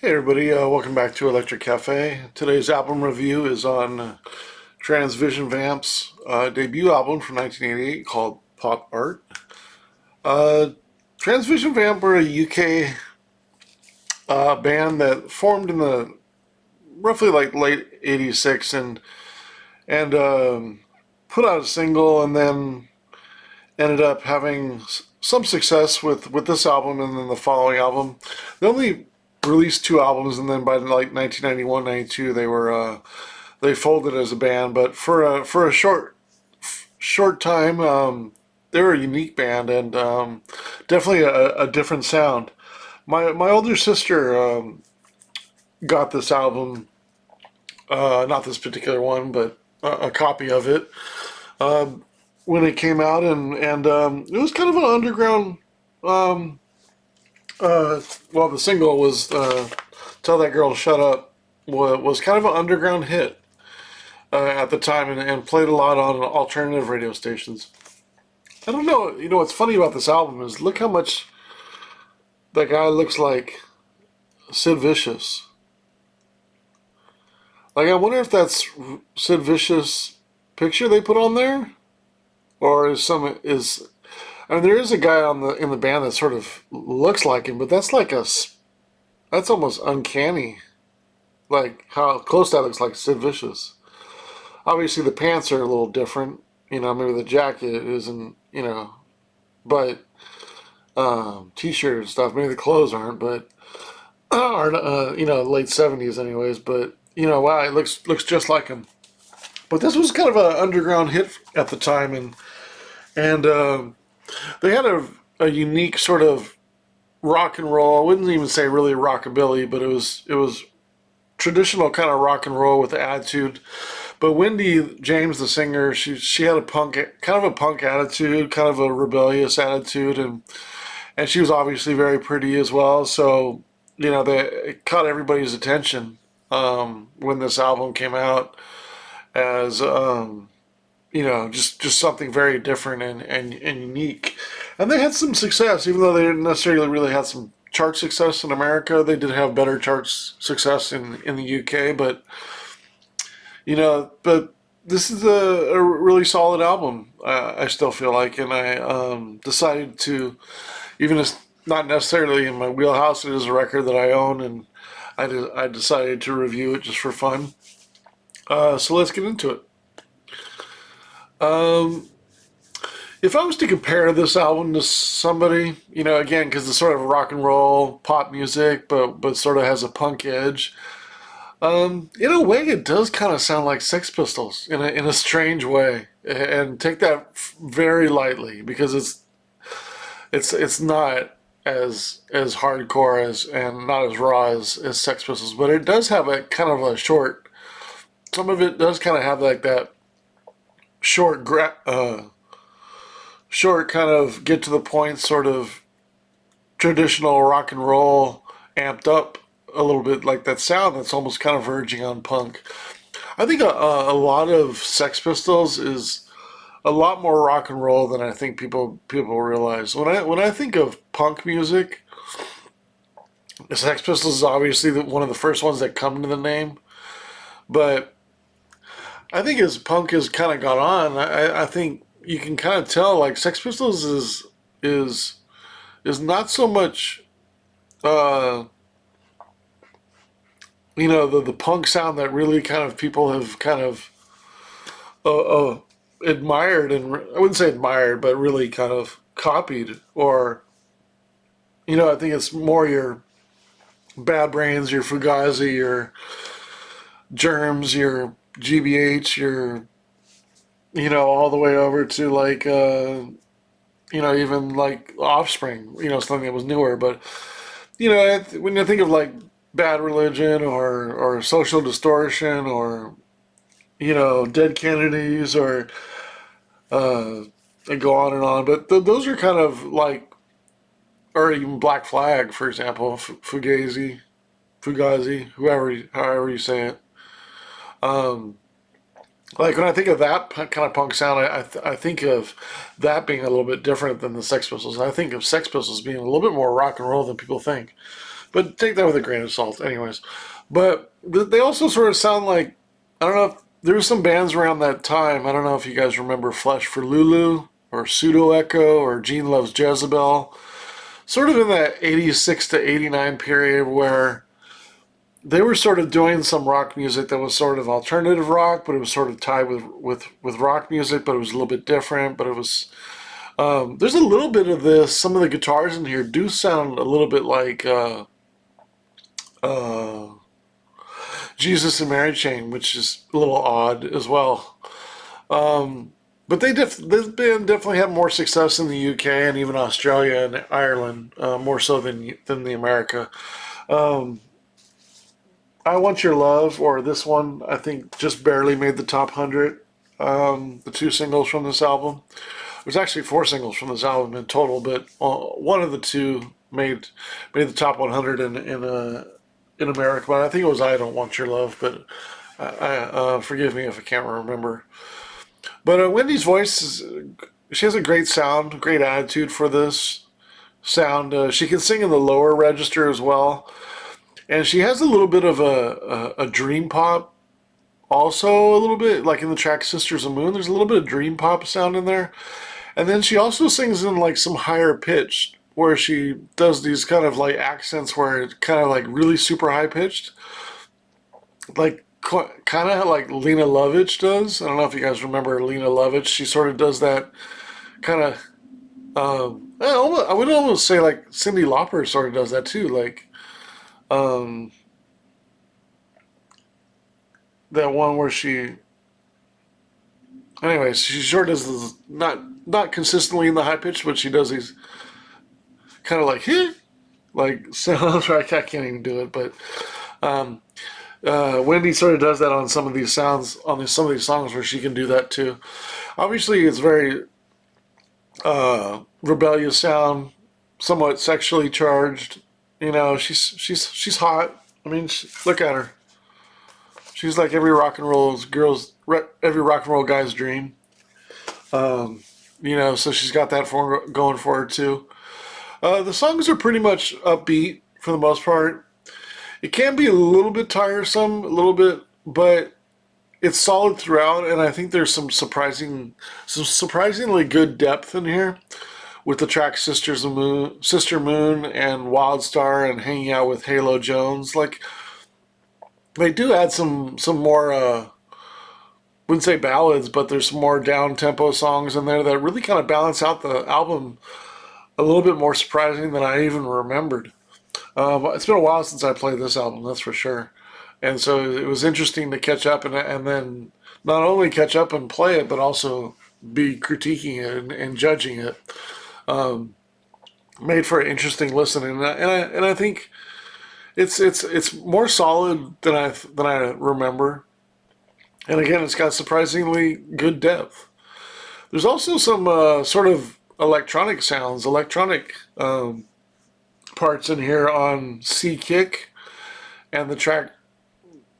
Hey everybody, welcome back to Electric Cafe. Today's album review is on Transvision Vamp's debut album from 1988 called Pop Art. Uh, Transvision Vamp are a UK band that formed in the roughly like late '86 and put out a single and then ended up having some success with this album and then the following album. They only released two albums and then by like 1991, 92 they folded as a band. But for a short time, they were a unique band and definitely a different sound. My older sister got this album, not this particular one, but a copy of it when it came out, and it was kind of an underground. Um, well, the single was "Tell That Girl to Shut Up" was kind of an underground hit at the time, and played a lot on alternative radio stations. I don't know. You know what's funny about this album is look how much that guy looks like Sid Vicious. Like I wonder if that's Sid Vicious picture they put on there, or is I mean there is a guy on the in the band that sort of looks like him, but that's almost uncanny. Like how close that looks like Sid Vicious. Obviously the pants are a little different. You know, maybe the jacket isn't. You know, but t-shirt and stuff. Maybe the clothes aren't, but aren't late '70s anyways. But you know, wow, it looks just like him. But this was kind of an underground hit at the time, and they had a unique sort of rock and roll. I wouldn't even say really rockabilly, but it was traditional kind of rock and roll with attitude. But Wendy James, the singer, she had a kind of a punk attitude, kind of a rebellious attitude, and she was obviously very pretty as well. So you know, it caught everybody's attention when this album came out as just something very different and unique. And they had some success, even though they didn't necessarily really have some chart success in America. They did have better charts success in the UK, but but this is a really solid album. I still feel like, and I decided to, even if it's not necessarily in my wheelhouse, it is a record that I own, and I decided to review it just for fun. So let's get into it. Um, if I was to compare this album to somebody, you know, again, because it's sort of rock and roll, pop music, but sort of has a punk edge. In a way, it does kind of sound like Sex Pistols in a strange way, and take that very lightly because it's not as hardcore as and not as raw as Sex Pistols, but it does have a kind of a short. Some of it does kind of have like that short, short kind of get to the point sort of traditional rock and roll, amped up a little bit like that sound that's almost kind of verging on punk. I think a lot of Sex Pistols is a lot more rock and roll than I think people realize. When I think of punk music, the Sex Pistols is obviously one of the first ones that come to the name. But I think as punk has kind of gone on, I think you can kind of tell like Sex Pistols is is not so much uh, the punk sound that really kind of people have kind of admired, and I wouldn't say admired, but really kind of copied. Or I think it's more your Bad Brains, your Fugazi, your Germs, your GBH, your all the way over to like even like Offspring, something that was newer. But when you think of like Bad Religion or Social Distortion or Dead Kennedys or uh, I go on and on. But those are kind of like, or even Black Flag, for example, Fugazi, however you say it. Um, like when I think of that kind of punk sound, I think of that being a little bit different than the Sex Pistols. I think of Sex Pistols being a little bit more rock and roll than people think. But take that with a grain of salt, anyways. But they also sort of sound like, I don't know if there were some bands around that time. I don't know if you guys remember Flesh for Lulu or Pseudo Echo or Gene Loves Jezebel. Sort of in that 86 to 89 period where they were sort of doing some rock music that was sort of alternative rock, but it was sort of tied with rock music, but it was a little bit different. But it was there's a little bit of this. Some of the guitars in here do sound a little bit like uh, Jesus and Mary Chain, which is a little odd as well. But this band definitely had more success in the UK and even Australia and Ireland, more so than the America. Um, I Want Your Love, or this one, I think just barely made the top 100. The two singles from this album. There's actually four singles from this album in total, but one of the two made the top 100 in America. But I think it was I Don't Want Your Love. But forgive me if I can't remember. But Wendy's voice she has a great sound, great attitude for this sound. She can sing in the lower register as well, and she has a little bit of a dream pop. Also, a little bit like in the track "Sisters of Moon," there's a little bit of dream pop sound in there. And then she also sings in like some higher pitch where she does these kind of like accents where it's kind of like really super high pitched, like kind of like Lena Lovitch does. I don't know if you guys remember Lena Lovitch. She sort of does that kind of. I would almost say like Cyndi Lauper sort of does that too. Like um, that one where she. Anyways, she sure does this, not consistently in the high pitch, but she does these kind of like sounds. I can't even do it, but um, Wendy sort of does that on some of these sounds some of these songs where she can do that too. Obviously, it's very rebellious sound, somewhat sexually charged. You know, she's hot. I mean, look at her. She's like every rock and roll guy's dream. You know, so she's got that going for her too. The songs are pretty much upbeat for the most part. It can be a little bit tiresome, a little bit, but it's solid throughout. And I think there's some surprisingly good depth in here with the track Sister Moon, and Wildstar, and Hanging Out with Halo Jones. Like they do add some more. Wouldn't say ballads, but there's some more down tempo songs in there that really kind of balance out the album a little bit more surprising than I even remembered. It's been a while since I played this album, that's for sure. And so it was interesting to catch up and then not only catch up and play it, but also be critiquing it and judging it. Um, Made for an interesting listen, and I think it's more solid than I remember. And again, it's got surprisingly good depth. There's also some sort of electronic sounds, electronic parts in here on C Kick and the track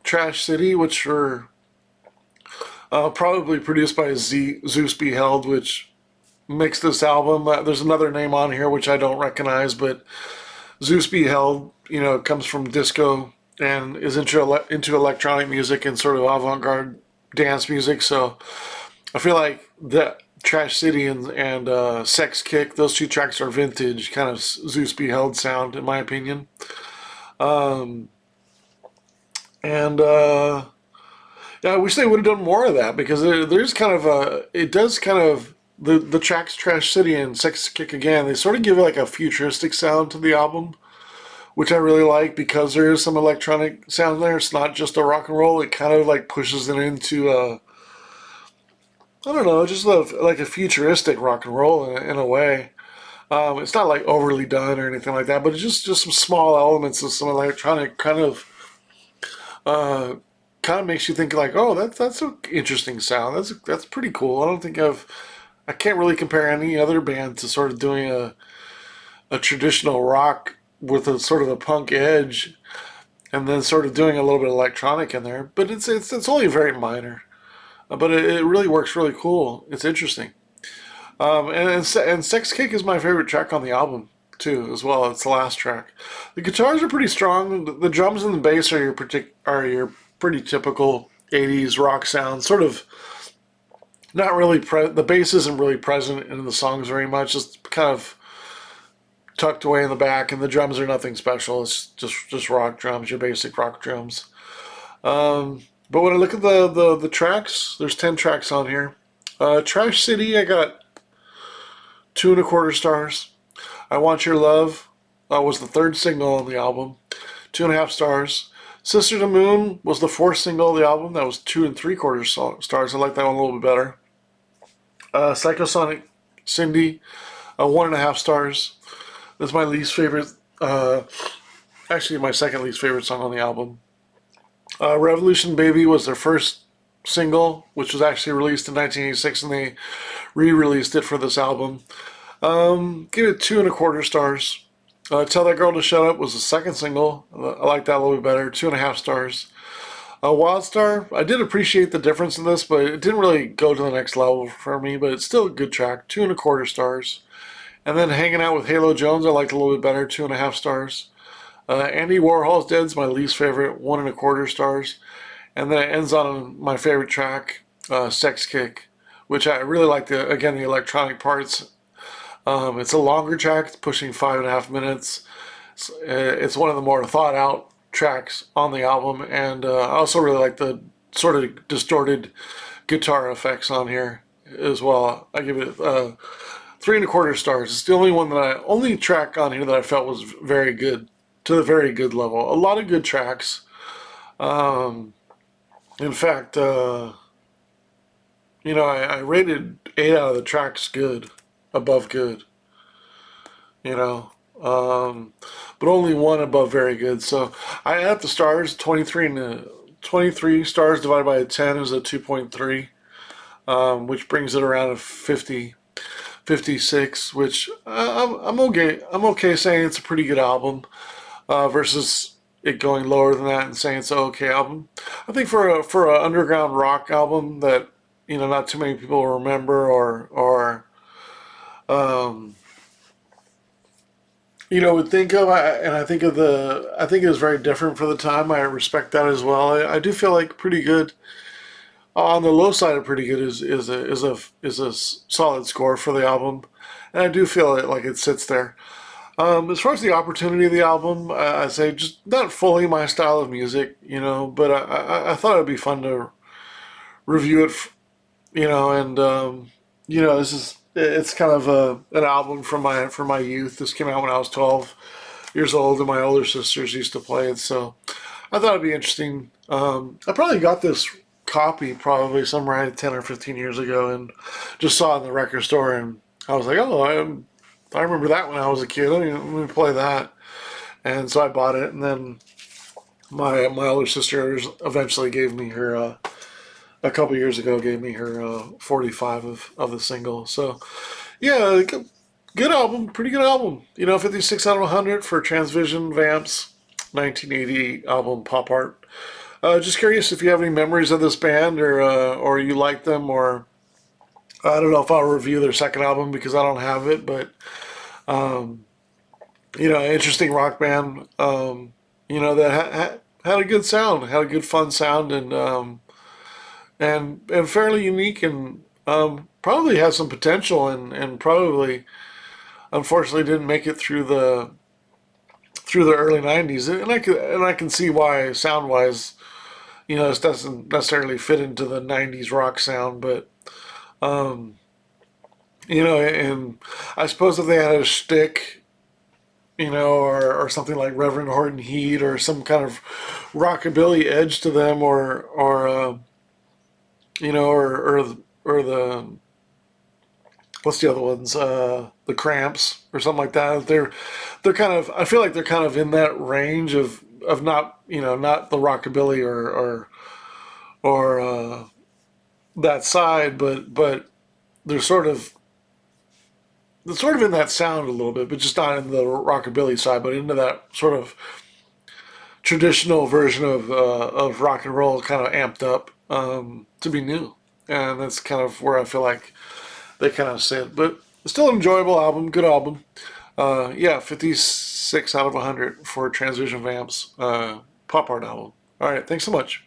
Trash City, which were probably produced by Zeus Beheld, which makes this album. There's another name on here which I don't recognize, but Zeus Beheld, you know, comes from disco and is into electronic music and sort of avant-garde dance music. So I feel like that Trash City and Sex Kick, those two tracks are vintage, kind of Zeus Beheld sound, in my opinion. Um, and Yeah, I wish they would have done more of that because there's kind of it does kind of the tracks Trash City and Sex Kick Again. They sort of give like a futuristic sound to the album, which I really like because there is some electronic sound there. It's not just a rock and roll. It kind of like pushes it into I don't know, just like a futuristic rock and roll in a way. It's not like overly done or anything like that, but it's just some small elements of some electronic uh, kind of makes you think like, oh, that's an interesting sound. That's pretty cool. I can't really compare any other band to sort of doing a traditional rock with a sort of a punk edge, and then sort of doing a little bit of electronic in there. But it's only very minor, but it really works really cool. It's interesting. And Sex Cake is my favorite track on the album. too, as well. It's the last track. The guitars are pretty strong. The drums and the bass are your pretty typical '80s rock sound. Sort of not really. The bass isn't really present in the songs very much. It's kind of tucked away in the back, and the drums are nothing special. It's just rock drums, your basic rock drums. But when I look at the tracks, there's 10 tracks on here. Trash City, I got 2.25 stars. I Want Your Love was the third single on the album, 2.5 stars. Sister to Moon was the fourth single of the album. That was 2.75 stars. I like that one a little bit better. Psychosonic Cindy, 1.5 stars. That's my least favorite. Actually, my second least favorite song on the album. Revolution Baby was their first single, which was actually released in 1986, and they re-released it for this album. Give it 2.25 stars. Tell That Girl to Shut Up was the second single. I like that a little bit better. 2.5 stars. Wild Star, I did appreciate the difference in this, but it didn't really go to the next level for me, but it's still a good track. 2.25 stars. And then Hanging Out with Halo Jones, I liked a little bit better. 2.5 stars. Andy Warhol's Dead's my least favorite. 1.25 stars. And then it ends on my favorite track, Sex Kick, which I really like the electronic parts. It's a longer track. It's pushing 5.5 minutes. It's one of the more thought out tracks on the album, and I also really like the sort of distorted guitar effects on here as well. I give it 3.25 stars. It's the only track on here that I felt was very good, to the very good level. A lot of good tracks. In fact, I rated 8 out of the tracks good, above good. But only one above very good. So I add the stars, 23 stars divided by 10 is a 2.3, which brings it around a 50, 56, which I'm okay saying it's a pretty good album, versus it going lower than that and saying it's an okay album. I think for a underground rock album that not too many people remember or would think of, and I think it was very different for the time. I respect that as well. I do feel like pretty good on the low side of pretty good is a solid score for the album, and I do feel like it sits there. As far as the opportunity of the album, I say just not fully my style of music, but I thought it'd be fun to review it, and it's kind of an album from my youth. This came out when I was 12 years old, and my older sisters used to play it, so I thought it'd be interesting. I probably got this copy probably somewhere 10 or 15 years ago, and just saw it in the record store, and I was like, oh, I remember that when I was a kid. Let me play that. And so I bought it, and then my older sister eventually gave me her, a couple years ago, gave me her 45 of the single. So, yeah, good album, pretty good album. 56 out of 100 for Transvision Vamp's 1988 album Pop Art. Just curious if you have any memories of this band, or you like them, or I don't know if I'll review their second album because I don't have it, but interesting rock band. That had a good sound, had a good fun sound, and fairly unique, and probably has some potential, and probably unfortunately didn't make it through the early '90s, and I can see why sound wise, this doesn't necessarily fit into the '90s rock sound, but. And I suppose if they had a shtick, or something like Reverend Horton Heat, or some kind of rockabilly edge to them, or the what's the other ones? The Cramps or something like that. They're kind of, I feel like they're kind of in that range of not not the rockabilly or that side, but they're sort of in that sound a little bit, but just not in the rockabilly side, but into that sort of traditional version of rock and roll, kind of amped up to be new, and that's kind of where I feel like they kind of sit. But still an enjoyable album, good album. Yeah, 56 out of 100 for Transvision Vamp's pop art album. All right, thanks so much.